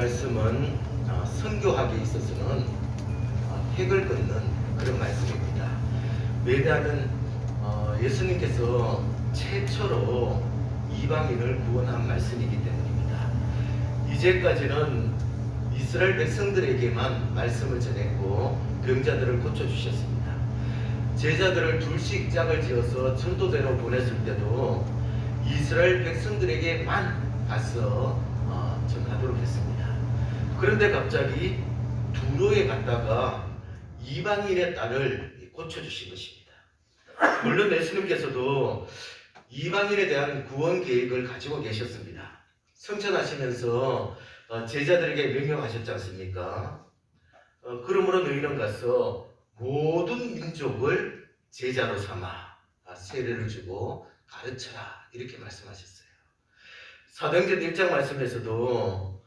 말씀은 선교하기에 있어서는 핵을 긋는 그런 말씀입니다. 왜냐하면 예수님께서 최초로 이방인을 구원한 말씀이기 때문입니다. 이제까지는 이스라엘 백성들에게만 말씀을 전했고 병자들을 고쳐주셨습니다. 제자들을 둘씩 짝을 지어서 전도대로 보냈을 때도 이스라엘 백성들에게만 가서 전하도록 했습니다. 그런데 갑자기 두로에 갔다가 이방인의 딸을 고쳐주신 것입니다. 물론 예수님께서도 이방인에 대한 구원 계획을 가지고 계셨습니다. 성천하시면서 제자들에게 명령하셨지 않습니까? 그러므로 너희는 가서 모든 민족을 제자로 삼아 세례를 주고 가르쳐라, 이렇게 말씀하셨어요. 사도행전 1장 말씀에서도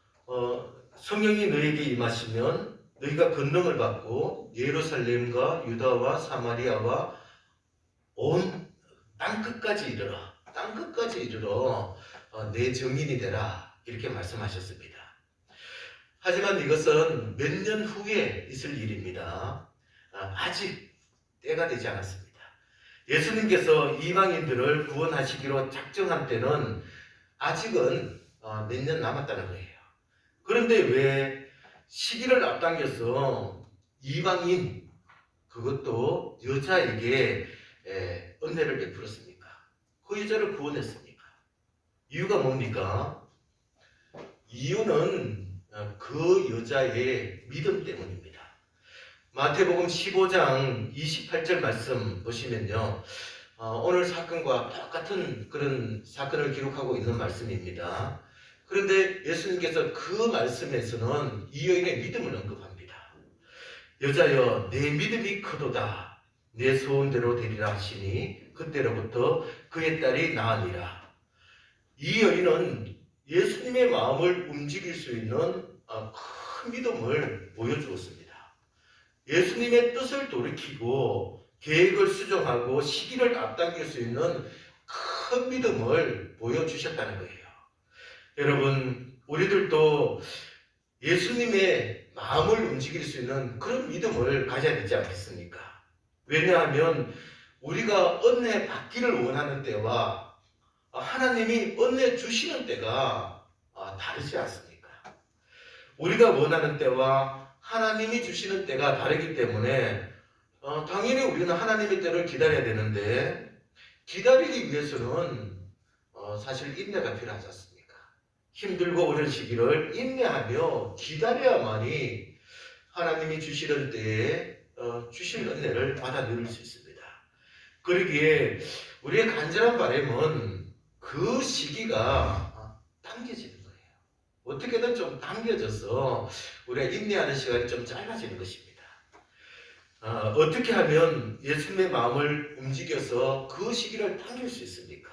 성령이 너에게 임하시면 너희가 권능을 받고 예루살렘과 유다와 사마리아와 온 땅끝까지 이르러 내 증인이 되라, 이렇게 말씀하셨습니다. 하지만 이것은 몇 년 후에 있을 일입니다. 아직 때가 되지 않았습니다. 예수님께서 이방인들을 구원하시기로 작정한 때는 아직은 몇 년 남았다는 거예요. 그런데 왜 시기를 앞당겨서 이방인, 그것도 여자에게 은혜를 베풀었습니까? 그 여자를 구원했습니까? 이유가 뭡니까? 이유는 그 여자의 믿음 때문입니다. 마태복음 15장 28절 말씀 보시면요, 오늘 사건과 똑같은 그런 사건을 기록하고 있는 말씀입니다. 그런데 예수님께서 그 말씀에서는 이 여인의 믿음을 언급합니다. 여자여, 내 믿음이 크도다. 내 소원대로 되리라 하시니 그때로부터 그의 딸이 나으니라. 이 여인은 예수님의 마음을 움직일 수 있는 큰 믿음을 보여주었습니다. 예수님의 뜻을 돌이키고 계획을 수정하고 시기를 앞당길 수 있는 큰 믿음을 보여주셨다는 거예요. 여러분, 우리들도 예수님의 마음을 움직일 수 있는 그런 믿음을 가져야 되지 않겠습니까? 왜냐하면 우리가 은혜 받기를 원하는 때와 하나님이 은혜 주시는 때가 다르지 않습니까? 우리가 원하는 때와 하나님이 주시는 때가 다르기 때문에 당연히 우리는 하나님의 때를 기다려야 되는데, 기다리기 위해서는 사실 인내가 필요하지 않습니까? 힘들고 어려운 시기를 인내하며 기다려야만이 하나님이 주시는 때에 주실 은혜를 받아 누릴 수 있습니다. 그러기에 우리의 간절한 바람은 그 시기가 당겨지는 거예요. 어떻게든 좀 당겨져서 우리가 인내하는 시간이 좀 짧아지는 것입니다. 어떻게 하면 예수님의 마음을 움직여서 그 시기를 당길 수 있습니까?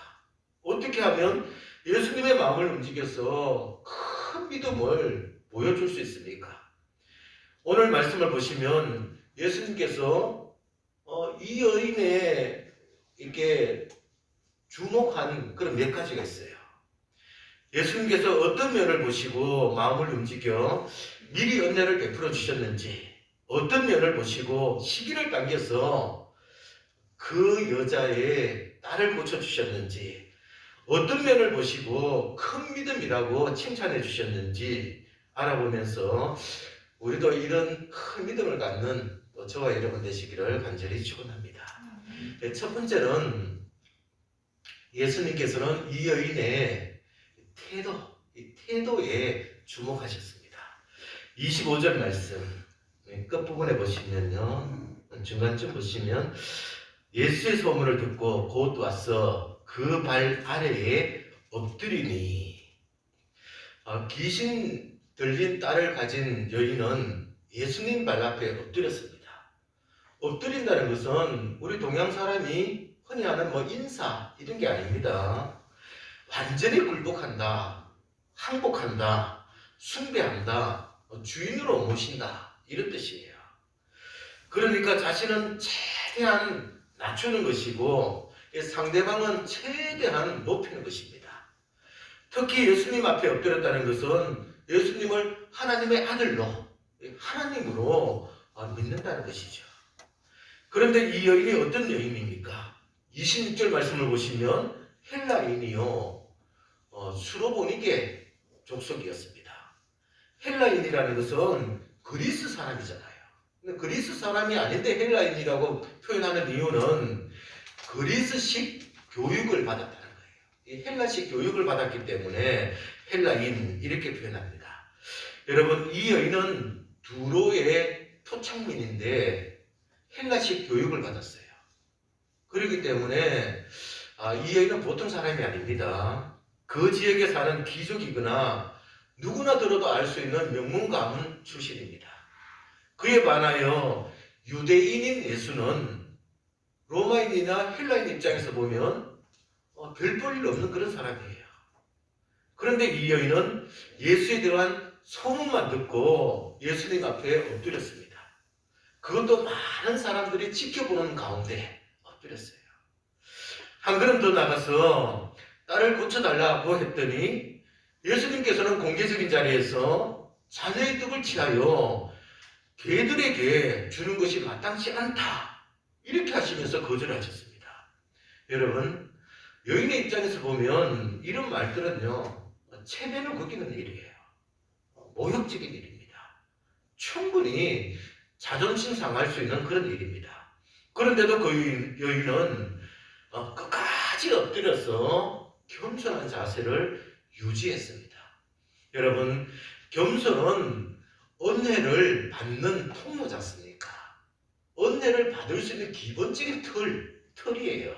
어떻게 하면 예수님의 마음을 움직여서 큰 믿음을 보여줄 수 있습니까? 오늘 말씀을 보시면 예수님께서 이 여인의 이렇게 주목한 그런 몇 가지가 있어요. 예수님께서 어떤 면을 보시고 마음을 움직여 미리 은혜를 베풀어 주셨는지, 어떤 면을 보시고 시기를 당겨서 그 여자의 딸을 고쳐주셨는지, 어떤 면을 보시고 큰 믿음이라고 칭찬해 주셨는지 알아보면서 우리도 이런 큰 믿음을 갖는 저와 여러분 되시기를 간절히 축원합니다. 첫 번째는 예수님께서는 이 여인의 태도에 주목하셨습니다. 25절 말씀 끝부분에 보시면요, 중간쯤 보시면 예수의 소문을 듣고 곧 와서 그 발 아래에 엎드리니, 귀신 들린 딸을 가진 여인은 예수님 발 앞에 엎드렸습니다. 엎드린다는 것은 우리 동양 사람이 흔히 하는 인사 이런 게 아닙니다. 완전히 굴복한다, 항복한다, 숭배한다, 주인으로 모신다, 이런 뜻이에요. 그러니까 자신은 최대한 낮추는 것이고 상대방은 최대한 높이는 것입니다. 특히 예수님 앞에 엎드렸다는 것은 예수님을 하나님의 아들로, 하나님으로 믿는다는 것이죠. 그런데 이 여인이 어떤 여인입니까? 26절 말씀을 보시면 헬라인이요, 수로보니게 족속이었습니다. 헬라인이라는 것은 그리스 사람이잖아요. 근데 그리스 사람이 아닌데 헬라인이라고 표현하는 이유는 그리스식 교육을 받았다는 거예요. 이 헬라식 교육을 받았기 때문에 헬라인 이렇게 표현합니다. 여러분, 이 여인은 두로의 토착민인데 헬라식 교육을 받았어요. 그렇기 때문에 이 여인은 보통 사람이 아닙니다. 그 지역에 사는 귀족이거나 누구나 들어도 알 수 있는 명문 가문 출신입니다. 그에 반하여 유대인인 예수는 로마인이나 헬라인 입장에서 보면 별 볼 일 없는 그런 사람이에요. 그런데 이 여인은 예수에 대한 소문만 듣고 예수님 앞에 엎드렸습니다. 그것도 많은 사람들이 지켜보는 가운데 엎드렸어요. 한 걸음 더 나가서 딸을 고쳐달라고 했더니 예수님께서는 공개적인 자리에서 자녀의 떡을 취하여 개들에게 주는 것이 마땅치 않다, 이렇게 하시면서 거절하셨습니다. 여러분, 여인의 입장에서 보면 이런 말들은요, 체면을 거기는 일이에요. 모욕적인 일입니다. 충분히 자존심 상할 수 있는 그런 일입니다. 그런데도 그 여인은 끝까지 엎드려서 겸손한 자세를 유지했습니다. 여러분, 겸손은 은혜를 받는 통로지 않습니까? 은혜를 받을 수 있는 기본적인 틀이에요.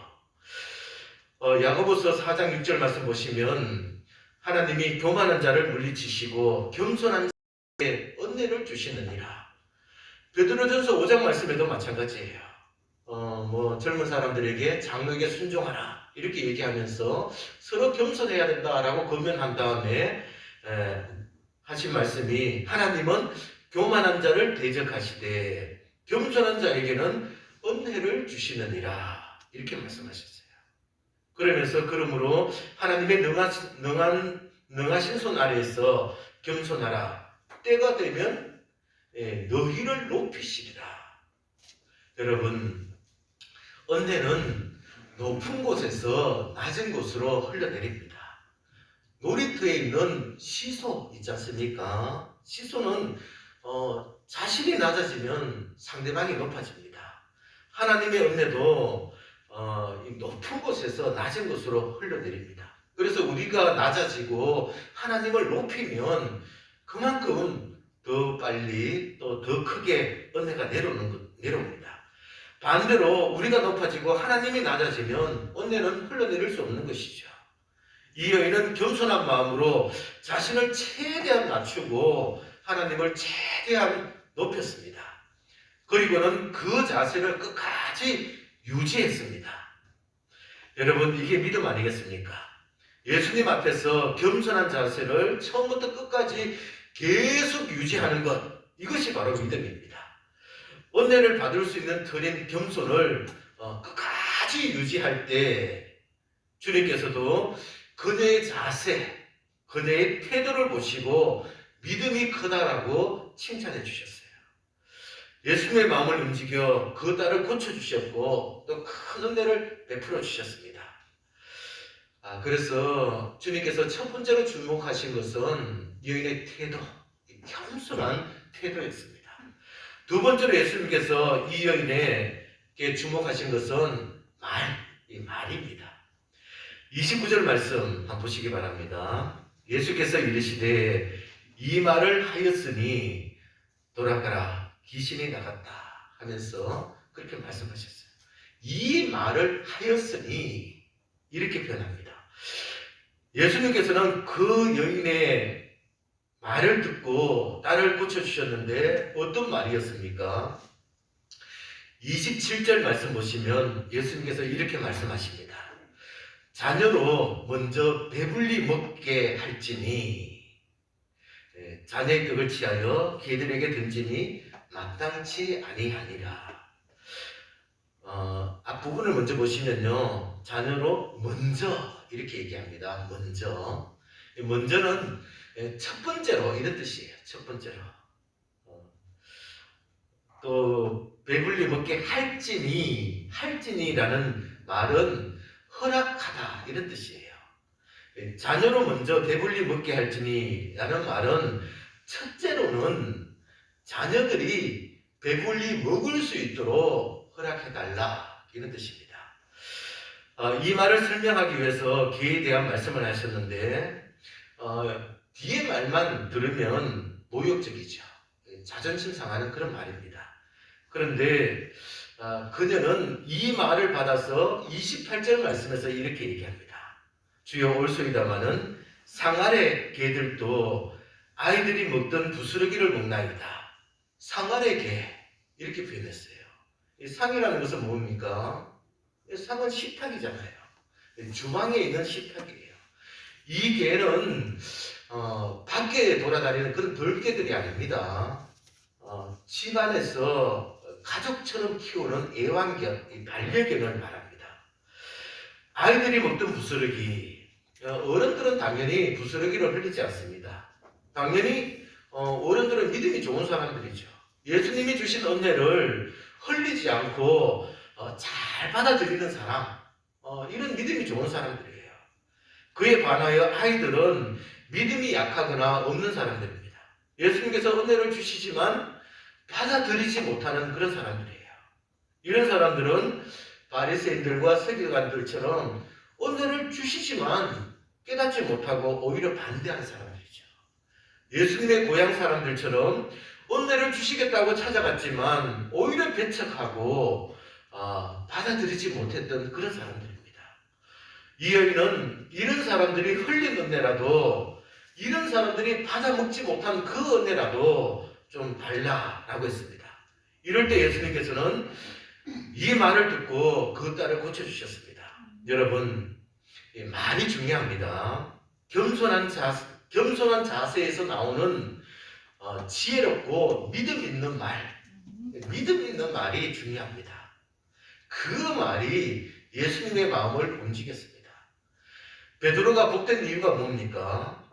야고보서 4장 6절 말씀 보시면 하나님이 교만한 자를 물리치시고 겸손한 자에게 은혜를 주시느니라. 베드로전서 5장 말씀에도 마찬가지예요. 젊은 사람들에게 장로에게 순종하라, 이렇게 얘기하면서 서로 겸손해야 된다라고 권면한 다음에 하신 말씀이, 하나님은 교만한 자를 대적하시되 겸손한 자에게는 은혜를 주시느니라, 이렇게 말씀하셨어요. 그러므로 하나님의 능하신 손 아래에서 겸손하라. 때가 되면 너희를 높이시리라. 여러분, 은혜는 높은 곳에서 낮은 곳으로 흘러내립니다. 놀이터에 있는 시소 있지 않습니까? 시소는 자신이 낮아지면 상대방이 높아집니다. 하나님의 은혜도 높은 곳에서 낮은 곳으로 흘러내립니다. 그래서 우리가 낮아지고 하나님을 높이면 그만큼 더 빨리 또 더 크게 은혜가 내려옵니다. 반대로 우리가 높아지고 하나님이 낮아지면 은혜는 흘러내릴 수 없는 것이죠. 이 여인은 겸손한 마음으로 자신을 최대한 낮추고 하나님을 최대한 높였습니다. 그리고는 그 자세를 끝까지 유지했습니다. 여러분, 이게 믿음 아니겠습니까? 예수님 앞에서 겸손한 자세를 처음부터 끝까지 계속 유지하는 것, 이것이 바로 믿음입니다. 은혜를 받을 수 있는 틀인 겸손을 끝까지 유지할 때 주님께서도 그녀의 자세, 그녀의 태도를 보시고 믿음이 크다라고 칭찬해 주셨어요. 예수님의 마음을 움직여 그 딸을 고쳐주셨고 또 큰 은혜를 베풀어 주셨습니다. 그래서 주님께서 첫 번째로 주목하신 것은 여인의 태도, 겸손한 태도였습니다. 두 번째로 예수님께서 이 여인에게 주목하신 것은 이 말입니다. 29절 말씀 한번 보시기 바랍니다. 예수께서 이르시되 이 말을 하였으니 돌아가라, 귀신이 나갔다 하면서 그렇게 말씀하셨어요. 이 말을 하였으니, 이렇게 표현합니다. 예수님께서는 그 여인의 말을 듣고 딸을 고쳐주셨는데 어떤 말이었습니까? 27절 말씀 보시면 예수님께서 이렇게 말씀하십니다. 자녀로 먼저 배불리 먹게 할지니 자녀의 떡을 취하여 개들에게 던지니 마땅치 아니하니라. 앞부분을 먼저 보시면요, 자녀로 먼저 이렇게 얘기합니다. 먼저는 첫 번째로 이런 뜻이에요. 첫 번째로. 또 배불리 먹게 할지니라는 말은 허락하다 이런 뜻이에요. 자녀로 먼저 배불리 먹게 할지니라는 말은 첫째로는 자녀들이 배불리 먹을 수 있도록 허락해달라 이런 뜻입니다. 이 말을 설명하기 위해서 개에 대한 말씀을 하셨는데 뒤에 말만 들으면 모욕적이죠. 자존심 상하는 그런 말입니다. 그런데 그녀는 이 말을 받아서 28절 말씀에서 이렇게 얘기합니다. 주여 올소이다마는 상아래 개들도 아이들이 먹던 부스러기를 먹나이다. 상아래 개 이렇게 표현했어요. 이 상이라는 것은 뭡니까? 상은 식탁이잖아요. 주방에 있는 식탁이에요. 이 개는 밖에 돌아다니는 그런 벌개들이 아닙니다. 집안에서 가족처럼 키우는 애완견, 반려견을 말합니다. 아이들이 먹던 부스러기, 어른들은 당연히 부스러기를 흘리지 않습니다. 당연히 어른들은 믿음이 좋은 사람들이죠. 예수님이 주신 은혜를 흘리지 않고 잘 받아들이는 사람, 이런 믿음이 좋은 사람들이에요. 그에 반하여 아이들은 믿음이 약하거나 없는 사람들입니다. 예수님께서 은혜를 주시지만 받아들이지 못하는 그런 사람들이에요. 이런 사람들은 바리새인들과 서기관들처럼 은혜를 주시지만 깨닫지 못하고 오히려 반대하는 사람들이죠. 예수님의 고향 사람들처럼 은혜를 주시겠다고 찾아갔지만 오히려 배척하고 받아들이지 못했던 그런 사람들입니다. 이 여인은 이런 사람들이 흘린 은혜라도 이런 사람들이 받아먹지 못한 그 은혜라도 좀 달라라고 했습니다. 이럴 때 예수님께서는 이 말을 듣고 그 딸을 고쳐주셨습니다. 여러분, 말이 중요합니다. 겸손한 자세에서 나오는 지혜롭고 믿음 있는 말이 중요합니다. 그 말이 예수님의 마음을 움직였습니다. 베드로가 복된 이유가 뭡니까?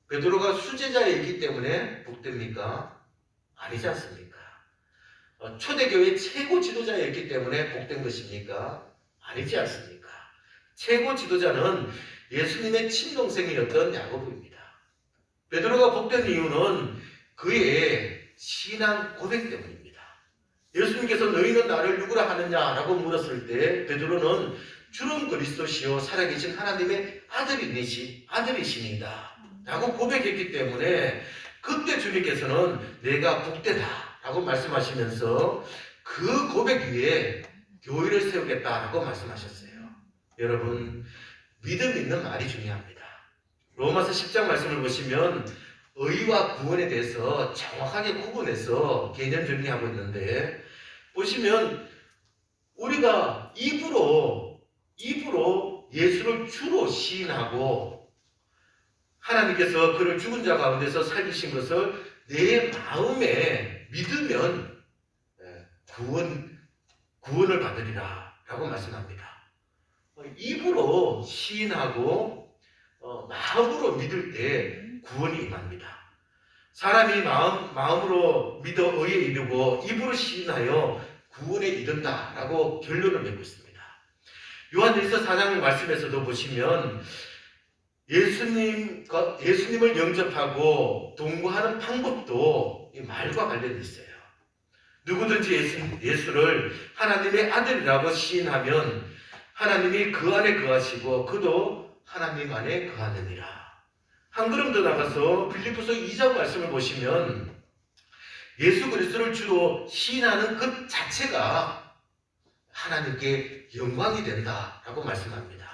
베드로가 수제자이기 때문에 복됩니까? 아니지 않습니까? 초대교회 최고 지도자였기 때문에 복된 것입니까? 아니지 않습니까? 최고 지도자는 예수님의 친동생이었던 야고보입니다. 베드로가 복된 이유는 그의 신앙 고백 때문입니다. 예수님께서 너희는 나를 누구라 하느냐라고 물었을 때 베드로는 주는 그리스도시요 살아계신 하나님의 아들이시니다 라고 고백했기 때문에 그때 주님께서는 내가 복되다 라고 말씀하시면서 그 고백 위에 교회를 세우겠다라고 말씀하셨어요. 여러분, 믿음 있는 말이 중요합니다. 로마서 10장 말씀을 보시면 의와 구원에 대해서 정확하게 구분해서 개념 정리하고 있는데 보시면 우리가 입으로 예수를 주로 시인하고 하나님께서 그를 죽은 자 가운데서 살리신 것을 내 마음에 믿으면 구원을 받으리라 라고 말씀합니다. 입으로 시인하고 마음으로 믿을 때 구원이 임합니다. 사람이 마음으로 믿어 의에 이르고 입으로 시인하여 구원에 이른다 라고 결론을 맺고 있습니다. 요한일서 4장 말씀에서도 보시면 예수님을 영접하고 동거하는 방법도 이 말과 관련이 있어요. 누구든지 예수를 하나님의 아들이라고 시인하면 하나님이 그 안에 거하시고 그도 하나님 안에 거하느니라. 한 걸음 더 나가서 빌립보서 2장 말씀을 보시면 예수 그리스도를 주로 시인하는 그 자체가 하나님께 영광이 된다라고 말씀합니다.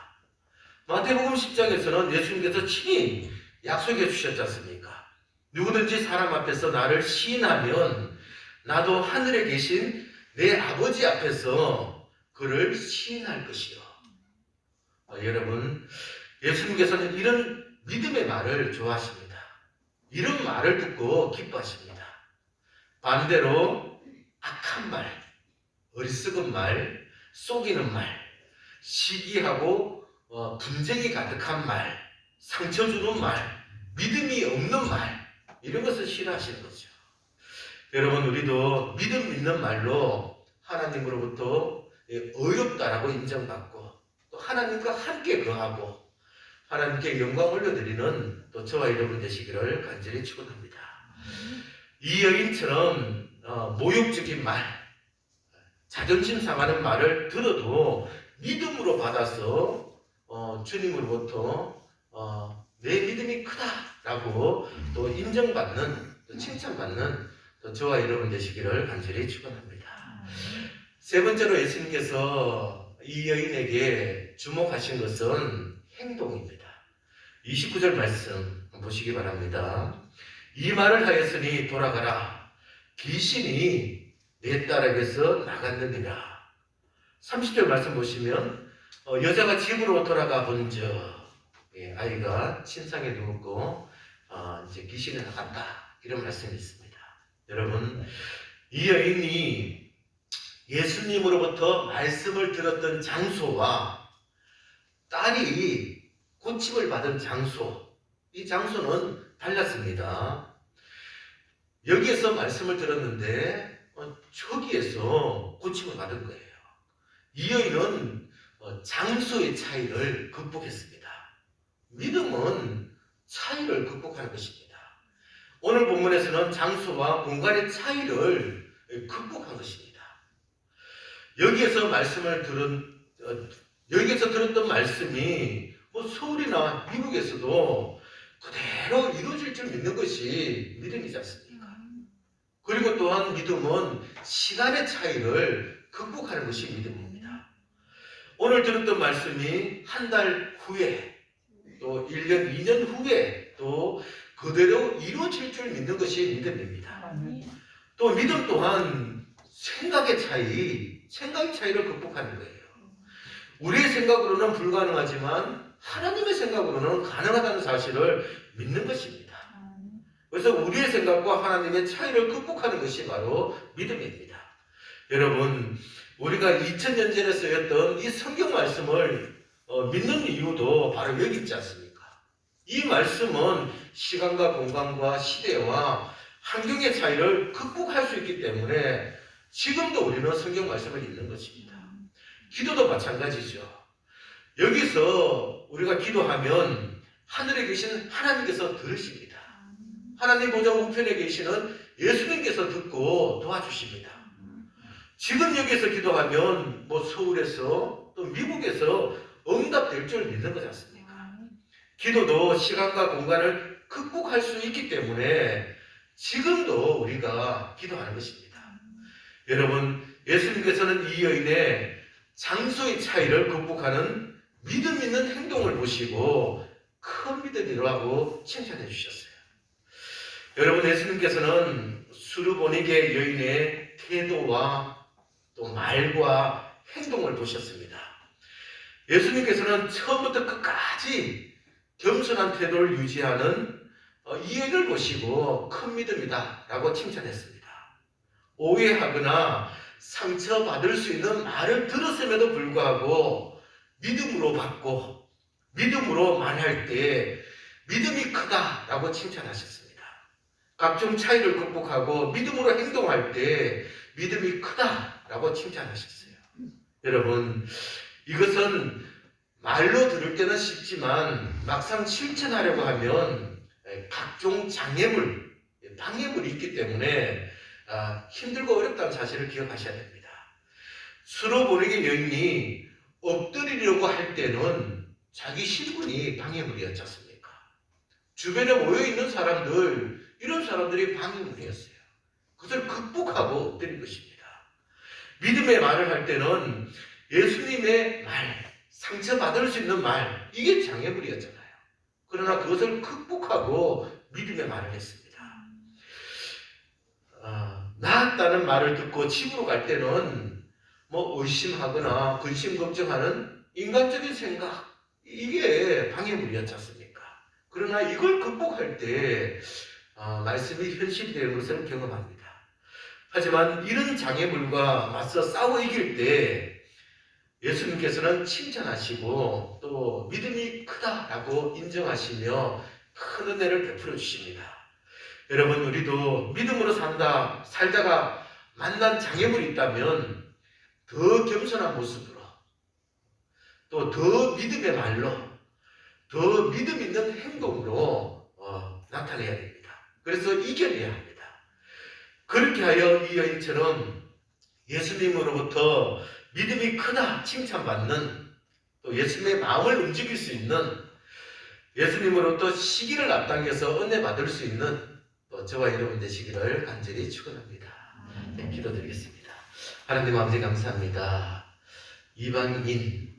마태복음 10장에서는 예수님께서 친히 약속해 주셨지 않습니까? 누구든지 사람 앞에서 나를 시인하면 나도 하늘에 계신 내 아버지 앞에서 그를 시인할 것이요. 여러분, 예수님께서는 이런 믿음의 말을 좋아하십니다. 이런 말을 듣고 기뻐하십니다. 반대로 악한 말, 어리석은 말, 속이는 말, 시기하고 분쟁이 가득한 말, 상처 주는 말, 믿음이 없는 말, 이런 것을 싫어하시는 거죠. 여러분, 우리도 믿음 있는 말로 하나님으로부터 어렵다라고 인정받고 또 하나님과 함께 거하고 하나님께 영광 올려드리는 또 저와 여러분 되시기를 간절히 축원합니다. 이 여인처럼 모욕적인 말, 자존심 상하는 말을 들어도 믿음으로 받아서 주님으로부터 내 믿음이 크다라고 또 인정받는, 또 칭찬받는 또 저와 여러분 되시기를 간절히 축원합니다. 세 번째로 예수님께서 이 여인에게 주목하신 것은 행동입니다. 29절 말씀 보시기 바랍니다. 이 말을 하였으니 돌아가라. 귀신이 내 딸에게서 나갔느니라. 30절 말씀 보시면 여자가 집으로 돌아가 본즉 아이가 침상에 누웠고 이제 귀신이 나갔다, 이런 말씀이 있습니다. 여러분, 이 여인이 예수님으로부터 말씀을 들었던 장소와 딸이 고침을 받은 장소, 이 장소는 달랐습니다. 여기에서 말씀을 들었는데 저기에서 고침을 받은 거예요. 이 여인은 장소의 차이를 극복했습니다. 믿음은 차이를 극복하는 것입니다. 오늘 본문에서는 장소와 공간의 차이를 극복한 것입니다. 여기에서 들었던 말씀이 서울이나 미국에서도 그대로 이루어질 줄 믿는 것이 믿음이지 않습니까? 그리고 또한 믿음은 시간의 차이를 극복하는 것이 믿음입니다. 오늘 들었던 말씀이 한 달 후에, 또 1년, 2년 후에 또 그대로 이루어질 줄 믿는 것이 믿음입니다. 또 믿음 또한 생각의 차이를 극복하는 거예요. 우리의 생각으로는 불가능하지만 하나님의 생각으로는 가능하다는 사실을 믿는 것입니다. 그래서 우리의 생각과 하나님의 차이를 극복하는 것이 바로 믿음입니다. 여러분, 우리가 2000년 전에 쓰였던 이 성경 말씀을 믿는 이유도 바로 여기 있지 않습니까? 이 말씀은 시간과 공간과 시대와 환경의 차이를 극복할 수 있기 때문에 지금도 우리는 성경 말씀을 읽는 것입니다. 기도도 마찬가지죠. 여기서 우리가 기도하면 하늘에 계신 하나님께서 들으십니다. 하나님 보좌 우편에 계시는 예수님께서 듣고 도와주십니다. 지금 여기서 기도하면 서울에서 또 미국에서 응답될 줄 믿는 거지 않습니까? 기도도 시간과 공간을 극복할 수 있기 때문에 지금도 우리가 기도하는 것입니다. 여러분, 예수님께서는 이 여인의 장소의 차이를 극복하는 믿음 있는 행동을 보시고 큰 믿음이라고 칭찬해 주셨어요. 여러분, 예수님께서는 수르보니게 여인의 태도와 또 말과 행동을 보셨습니다. 예수님께서는 처음부터 끝까지 겸손한 태도를 유지하는 이 여인을 보시고 큰 믿음이다 라고 칭찬했습니다. 오해하거나 상처받을 수 있는 말을 들었음에도 불구하고 믿음으로 받고 믿음으로 말할 때 믿음이 크다라고 칭찬하셨습니다. 각종 차이를 극복하고 믿음으로 행동할 때 믿음이 크다라고 칭찬하셨어요. 여러분, 이것은 말로 들을 때는 쉽지만 막상 실천하려고 하면 각종 장애물, 방해물이 있기 때문에 힘들고 어렵다는 사실을 기억하셔야 됩니다. 수르보니게 여인이 엎드리려고 할 때는 자기 신분이 방해물이었지 않습니까? 주변에 모여있는 사람들, 이런 사람들이 방해물이었어요. 그것을 극복하고 엎드린 것입니다. 믿음의 말을 할 때는 예수님의 말, 상처받을 수 있는 말, 이게 장애물이었잖아요. 그러나 그것을 극복하고 믿음의 말을 했습니다. 나았다는 말을 듣고 집으로 갈 때는 의심하거나 근심 걱정하는 인간적인 생각, 이게 방해물이었지 않습니까? 그러나 이걸 극복할 때 말씀이 현실이 되는 것을 경험합니다. 하지만 이런 장애물과 맞서 싸워 이길 때 예수님께서는 칭찬하시고 또 믿음이 크다라고 인정하시며 큰 은혜를 베풀어 주십니다. 여러분, 우리도 믿음으로 살다가 만난 장애물이 있다면 더 겸손한 모습으로, 또 더 믿음의 말로, 더 믿음 있는 행동으로 나타내야 됩니다. 그래서 이겨내야 합니다. 그렇게 하여 이 여인처럼 예수님으로부터 믿음이 크다 칭찬받는, 또 예수님의 마음을 움직일 수 있는, 예수님으로부터 시기를 앞당겨서 은혜 받을 수 있는 또 저와 여러분 되시기를 간절히 축원합니다. 네, 기도드리겠습니다. 하나님 아버지 감사합니다. 이방인,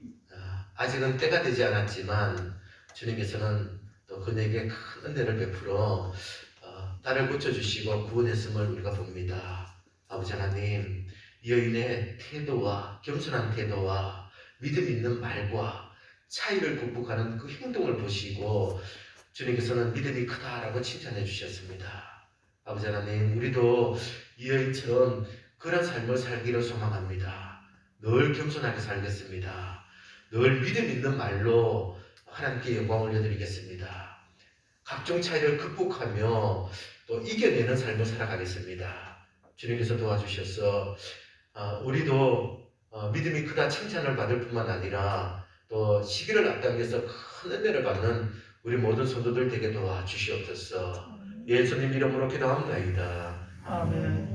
아직은 때가 되지 않았지만 주님께서는 또 그에게 큰 은혜를 베풀어 딸을 고쳐주시고 구원했음을 우리가 봅니다. 아버지 하나님, 이 여인의 태도와 겸손한 태도와 믿음 있는 말과 차이를 극복하는 그 행동을 보시고 주님께서는 믿음이 크다라고 칭찬해 주셨습니다. 아버지 하나님, 우리도 이 여인처럼 그런 삶을 살기를 소망합니다. 늘 겸손하게 살겠습니다. 늘 믿음 있는 말로 하나님께 영광을 올려드리겠습니다. 각종 차이를 극복하며 또 이겨내는 삶을 살아가겠습니다. 주님께서 도와주셔서 우리도 믿음이 크다 칭찬을 받을 뿐만 아니라 또 시기를 앞당겨서 큰 은혜를 받는 우리 모든 성도들 되게 도와주시옵소서. 예수님 이름으로 기도합니다. 아멘.